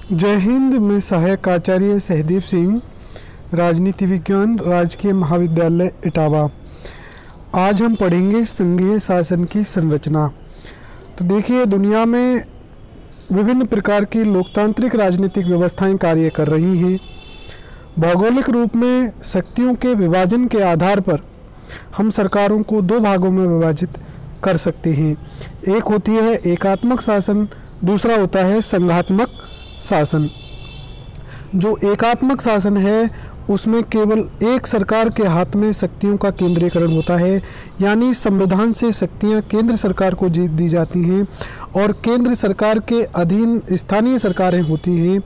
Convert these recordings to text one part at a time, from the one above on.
जय हिंद। मैं सहायक आचार्य सहदीप सिंह, राजनीति विज्ञान, राजकीय महाविद्यालय इटावा। आज हम पढ़ेंगे संघीय शासन की संरचना। तो देखिए, दुनिया में विभिन्न प्रकार की लोकतांत्रिक राजनीतिक व्यवस्थाएं कार्य कर रही हैं। भौगोलिक रूप में शक्तियों के विभाजन के आधार पर हम सरकारों को दो भागों में विभाजित कर सकते हैं। एक होती है एकात्मक शासन, दूसरा होता है संघात्मक शासन। जो एकात्मक शासन है उसमें केवल एक सरकार के हाथ में शक्तियों का केंद्रीकरण होता है, यानी संविधान से शक्तियां केंद्र सरकार को दी जाती हैं और केंद्र सरकार के अधीन स्थानीय सरकारें होती हैं।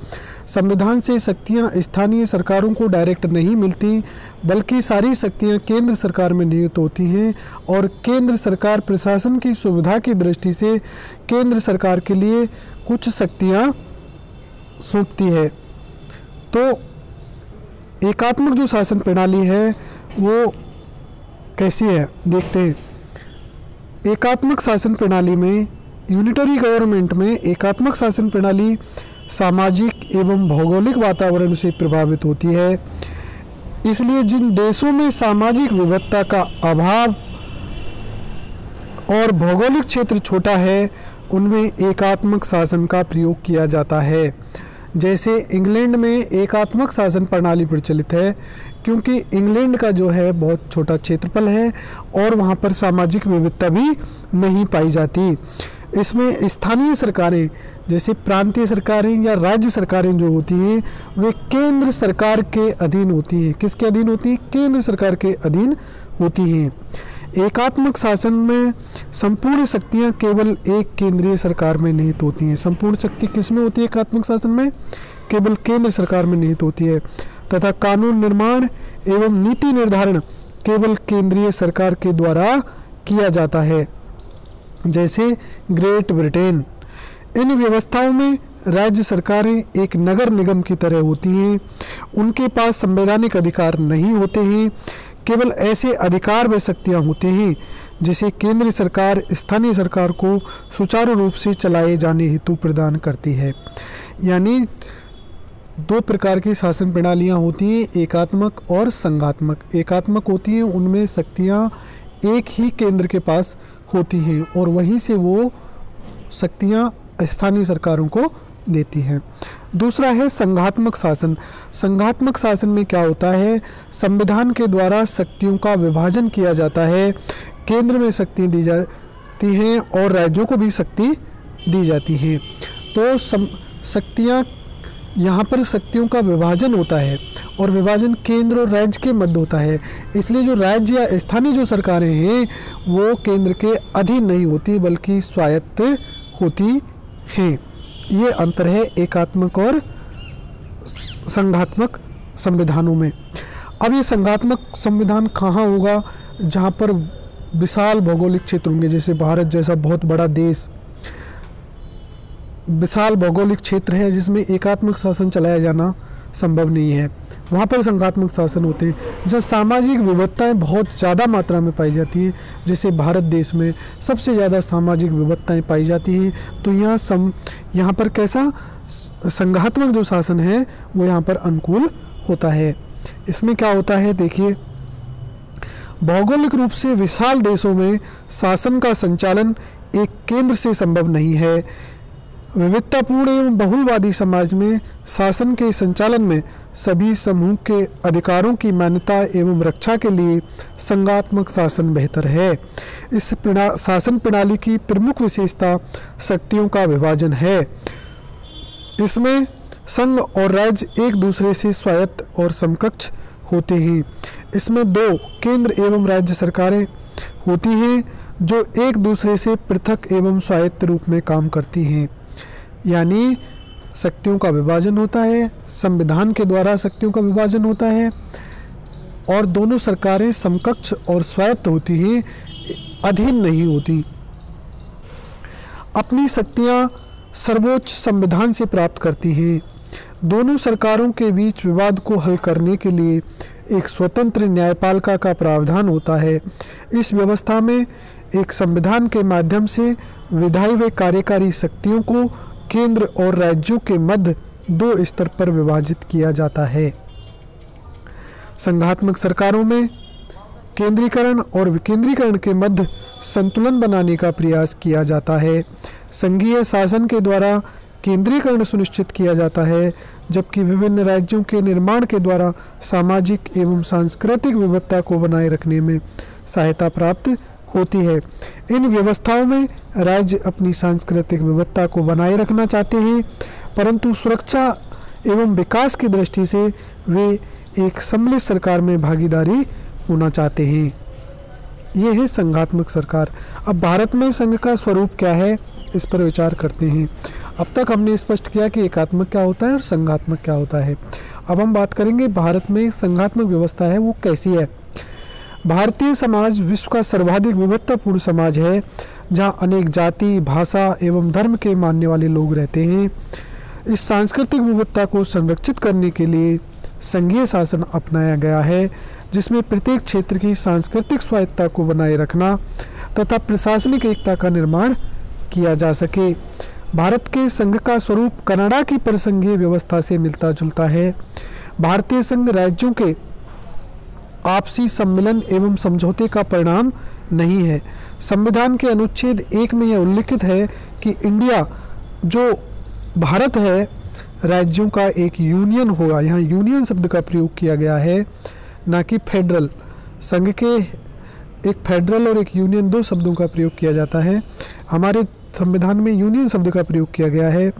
संविधान से शक्तियां स्थानीय सरकारों को डायरेक्ट नहीं मिलती, बल्कि सारी शक्तियां केंद्र सरकार में नियुक्त होती हैं और केंद्र सरकार प्रशासन की सुविधा की दृष्टि से केंद्र सरकार के लिए कुछ शक्तियां सौंपती है। तो एकात्मक जो शासन प्रणाली है वो कैसी है, देखते हैं। एकात्मक शासन प्रणाली में, यूनिटरी गवर्नमेंट में, एकात्मक शासन प्रणाली सामाजिक एवं भौगोलिक वातावरण से प्रभावित होती है। इसलिए जिन देशों में सामाजिक विविधता का अभाव और भौगोलिक क्षेत्र छोटा है, उनमें एकात्मक शासन का प्रयोग किया जाता है। जैसे इंग्लैंड में एकात्मक शासन प्रणाली प्रचलित है, क्योंकि इंग्लैंड का जो है बहुत छोटा क्षेत्रफल है और वहाँ पर सामाजिक विविधता भी नहीं पाई जाती। इसमें स्थानीय सरकारें, जैसे प्रांतीय सरकारें या राज्य सरकारें जो होती हैं, वे केंद्र सरकार के अधीन होती हैं। किसके अधीन होती हैं? केंद्र सरकार के अधीन होती हैं। एकात्मक शासन में संपूर्ण शक्तियां केवल एक केंद्रीय सरकार में निहित होती हैं। संपूर्ण शक्ति किस में होती है? एकात्मक शासन में केवल केंद्र सरकार में निहित होती है, तथा कानून निर्माण एवं नीति निर्धारण केवल केंद्रीय सरकार के द्वारा किया जाता है। जैसे ग्रेट ब्रिटेन। इन व्यवस्थाओं में राज्य सरकारें एक नगर निगम की तरह होती हैं। उनके पास संवैधानिक अधिकार नहीं होते हैं, केवल ऐसे अधिकार व शक्तियाँ होते हैं जिसे केंद्र सरकार स्थानीय सरकार को सुचारू रूप से चलाए जाने हेतु प्रदान करती है। यानी दो प्रकार की शासन प्रणालियाँ होती हैं, एकात्मक और संघात्मक। एकात्मक होती हैं, उनमें शक्तियाँ एक ही केंद्र के पास होती हैं और वहीं से वो शक्तियाँ स्थानीय सरकारों को देती हैं। दूसरा है संघात्मक शासन। संघात्मक शासन में क्या होता है? संविधान के द्वारा शक्तियों का विभाजन किया जाता है। केंद्र में शक्ति दी जाती हैं और राज्यों को भी शक्ति दी जाती है। तो शक्तियाँ, यहाँ पर शक्तियों का विभाजन होता है और विभाजन केंद्र और राज्य के मध्य होता है। इसलिए जो राज्य या स्थानीय जो सरकारें हैं वो केंद्र के अधीन नहीं होती, बल्कि स्वायत्त होती हैं। ये अंतर है एकात्मक और संघात्मक संविधानों में। अब ये संघात्मक संविधान कहाँ होगा? जहाँ पर विशाल भौगोलिक क्षेत्र होंगे, जैसे भारत जैसा बहुत बड़ा देश, विशाल भौगोलिक क्षेत्र है जिसमें एकात्मक शासन चलाया जाना संभव नहीं है, वहाँ पर संघात्मक शासन होते हैं। जहाँ सामाजिक विविधताएं बहुत ज़्यादा मात्रा में पाई जाती हैं, जैसे भारत देश में सबसे ज़्यादा सामाजिक विविधताएं पाई जाती हैं, तो यहाँ पर कैसा संघात्मक जो शासन है वो यहाँ पर अनुकूल होता है। इसमें क्या होता है, देखिए, भौगोलिक रूप से विशाल देशों में शासन का संचालन एक केंद्र से संभव नहीं है। विविधतापूर्ण एवं बहुलवादी समाज में शासन के संचालन में सभी समूह के अधिकारों की मान्यता एवं रक्षा के लिए संघात्मक शासन बेहतर है। इस शासन प्रणाली की प्रमुख विशेषता शक्तियों का विभाजन है। इसमें संघ और राज्य एक दूसरे से स्वायत्त और समकक्ष होते हैं। इसमें दो केंद्र एवं राज्य सरकारें होती हैं जो एक दूसरे से पृथक एवं स्वायत्त रूप में काम करती हैं। यानी शक्तियों का विभाजन होता है, संविधान के द्वारा शक्तियों का विभाजन होता है और दोनों सरकारें समकक्ष और स्वायत्त होती हैं, अधीन नहीं होती। अपनी शक्तियां सर्वोच्च संविधान से प्राप्त करती हैं। दोनों सरकारों के बीच विवाद को हल करने के लिए एक स्वतंत्र न्यायपालिका का प्रावधान होता है। इस व्यवस्था में एक संविधान के माध्यम से विधायी व कार्यकारी शक्तियों को केंद्र और राज्यों के मध्य दो स्तर पर विभाजित किया जाता है। संघात्मक सरकारों में केंद्रीकरण और विकेंद्रीकरण के मध्य संतुलन बनाने का प्रयास किया जाता है। संघीय शासन के द्वारा केंद्रीकरण सुनिश्चित किया जाता है, जबकि विभिन्न राज्यों के निर्माण के द्वारा सामाजिक एवं सांस्कृतिक विविधता को बनाए रखने में सहायता प्राप्त होती है। इन व्यवस्थाओं में राज्य अपनी सांस्कृतिक विविधता को बनाए रखना चाहते हैं, परंतु सुरक्षा एवं विकास की दृष्टि से वे एक सम्मिलित सरकार में भागीदारी होना चाहते हैं। ये है संघात्मक सरकार। अब भारत में संघ का स्वरूप क्या है, इस पर विचार करते हैं। अब तक हमने स्पष्ट किया कि एकात्मक क्या होता है और संघात्मक क्या होता है। अब हम बात करेंगे भारत में संघात्मक व्यवस्था है वो कैसी है। भारतीय समाज विश्व का सर्वाधिक विविधतापूर्ण समाज है, जहाँ अनेक जाति, भाषा एवं धर्म के मानने वाले लोग रहते हैं। इस सांस्कृतिक विविधता को संरक्षित करने के लिए संघीय शासन अपनाया गया है, जिसमें प्रत्येक क्षेत्र की सांस्कृतिक स्वायत्तता को बनाए रखना तथा प्रशासनिक एकता का निर्माण किया जा सके। भारत के संघ का स्वरूप कनाडा की परिसंघीय व्यवस्था से मिलता जुलता है। भारतीय संघ राज्यों के आपसी सम्मेलन एवं समझौते का परिणाम नहीं है। संविधान के अनुच्छेद 1 में यह उल्लिखित है कि इंडिया जो भारत है राज्यों का एक यूनियन होगा। यहाँ यूनियन शब्द का प्रयोग किया गया है, ना कि फेडरल। संघ के एक फेडरल और एक यूनियन दो शब्दों का प्रयोग किया जाता है। हमारे संविधान में यूनियन शब्द का प्रयोग किया गया है।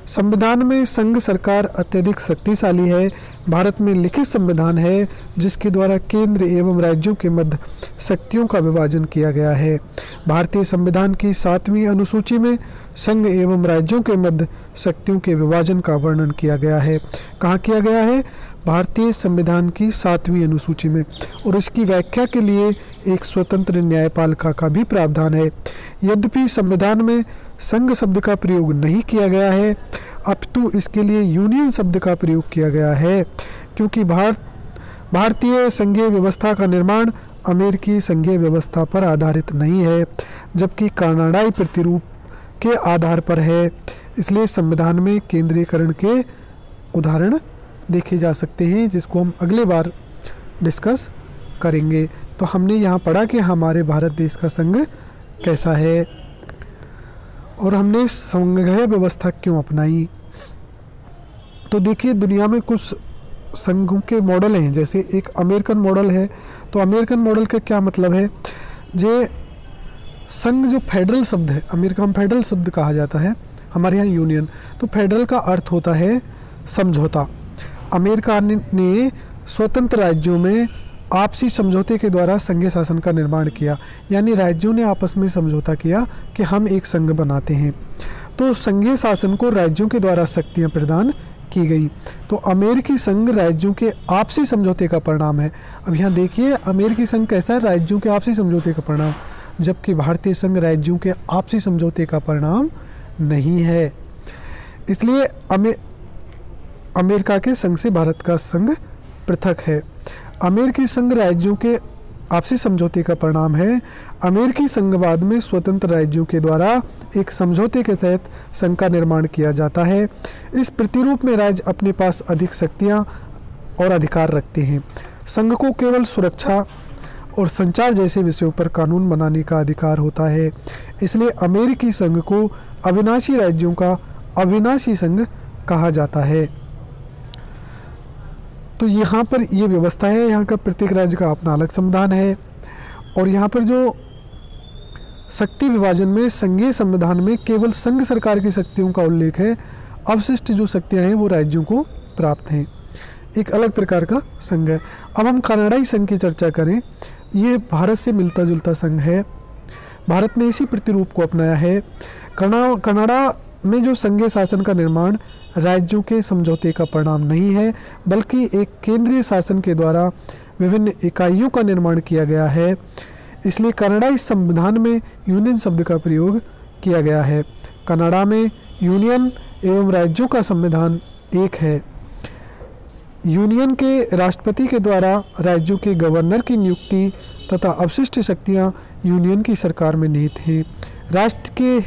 संविधान में संघ सरकार अत्यधिक शक्तिशाली है। भारत में लिखित संविधान है जिसके द्वारा केंद्र एवं राज्यों के मध्य शक्तियों का विभाजन किया गया है। भारतीय संविधान की 7वीं अनुसूची में संघ एवं राज्यों के मध्य शक्तियों के विभाजन का वर्णन किया गया है। कहाँ किया गया है? भारतीय संविधान की 7वीं अनुसूची में। और इसकी व्याख्या के लिए एक स्वतंत्र न्यायपालिका का भी प्रावधान है। यद्यपि संविधान में संघ शब्द का प्रयोग नहीं किया गया है, अपितु इसके लिए यूनियन शब्द का प्रयोग किया गया है, क्योंकि भारतीय संघीय व्यवस्था का निर्माण अमेरिकी संघीय व्यवस्था पर आधारित नहीं है, जबकि कनाडाई प्रतिरूप के आधार पर है। इसलिए संविधान में केंद्रीकरण के उदाहरण देखे जा सकते हैं, जिसको हम अगले बार डिस्कस करेंगे। तो हमने यहाँ पढ़ा कि हमारे भारत देश का संघ कैसा है और हमने संघीय व्यवस्था क्यों अपनाई। तो देखिए, दुनिया में कुछ संघों के मॉडल हैं। जैसे एक अमेरिकन मॉडल है। तो अमेरिकन मॉडल का क्या मतलब है? जे संघ जो फेडरल शब्द है, अमेरिका में फेडरल शब्द कहा जाता है, हमारे यहाँ यूनियन। तो फेडरल का अर्थ होता है समझौता। अमेरिका ने स्वतंत्र राज्यों में आपसी समझौते के द्वारा संघीय शासन का निर्माण किया, यानी राज्यों ने आपस में समझौता किया कि हम एक संघ बनाते हैं। तो संघीय शासन को राज्यों के द्वारा शक्तियां प्रदान की गई। तो अमेरिकी संघ राज्यों के आपसी समझौते का परिणाम है। अब यहाँ देखिए, अमेरिकी संघ कैसा है? राज्यों के आपसी समझौते का परिणाम, जबकि भारतीय संघ राज्यों के आपसी समझौते का परिणाम नहीं है। इसलिए अमेरिका के संघ से भारत का संघ पृथक है। अमेरिकी संघ राज्यों के आपसी समझौते का परिणाम है। अमेरिकी संघवाद में स्वतंत्र राज्यों के द्वारा एक समझौते के तहत संघ का निर्माण किया जाता है। इस प्रतिरूप में राज्य अपने पास अधिक शक्तियां और अधिकार रखते हैं। संघ को केवल सुरक्षा और संचार जैसे विषयों पर कानून बनाने का अधिकार होता है। इसलिए अमेरिकी संघ को अविनाशी राज्यों का अविनाशी संघ कहा जाता है। तो यहाँ पर ये व्यवस्था है। यहाँ का प्रत्येक राज्य का अपना अलग संविधान है। और यहाँ पर जो शक्ति विभाजन में संघीय संविधान में केवल संघ सरकार की शक्तियों का उल्लेख है। अवशिष्ट जो शक्तियाँ हैं वो राज्यों को प्राप्त हैं। एक अलग प्रकार का संघ है। अब हम कनाडाई संघ की चर्चा करें। ये भारत से मिलता जुलता संघ है। भारत ने इसी प्रतिरूप को अपनाया है। कनाडा में जो संघीय शासन का निर्माण राज्यों के समझौते का परिणाम नहीं है, बल्कि एक केंद्रीय शासन के द्वारा विभिन्न इकाइयों का निर्माण किया गया है। इसलिए कनाडाई संविधान में यूनियन शब्द का प्रयोग किया गया है। कनाडा में यूनियन एवं राज्यों का संविधान एक है। यूनियन के राष्ट्रपति के द्वारा राज्यों के गवर्नर की नियुक्ति तथा अवशिष्ट शक्तियां यूनियन की सरकार में निहित हैं। राष्ट्रीय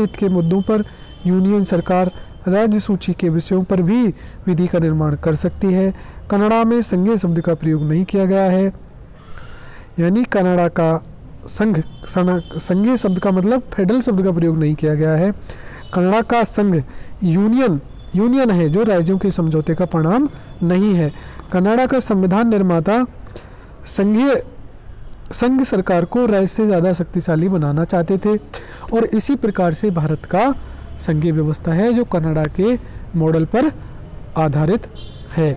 हित के मुद्दों पर यूनियन सरकार राज्य सूची के विषयों पर भी विधि का निर्माण कर सकती है। कनाडा में संघीय शब्द का प्रयोग नहीं किया गया है, यानी कनाडा का संघीय शब्द का मतलब फेडरल शब्द का प्रयोग नहीं किया गया है। कनाडा का संघ यूनियन है जो राज्यों के समझौते का परिणाम नहीं है। कनाडा का संविधान निर्माता संघ सरकार को राज्य से ज़्यादा शक्तिशाली बनाना चाहते थे और इसी प्रकार से भारत का संघीय व्यवस्था है जो कनाडा के मॉडल पर आधारित है।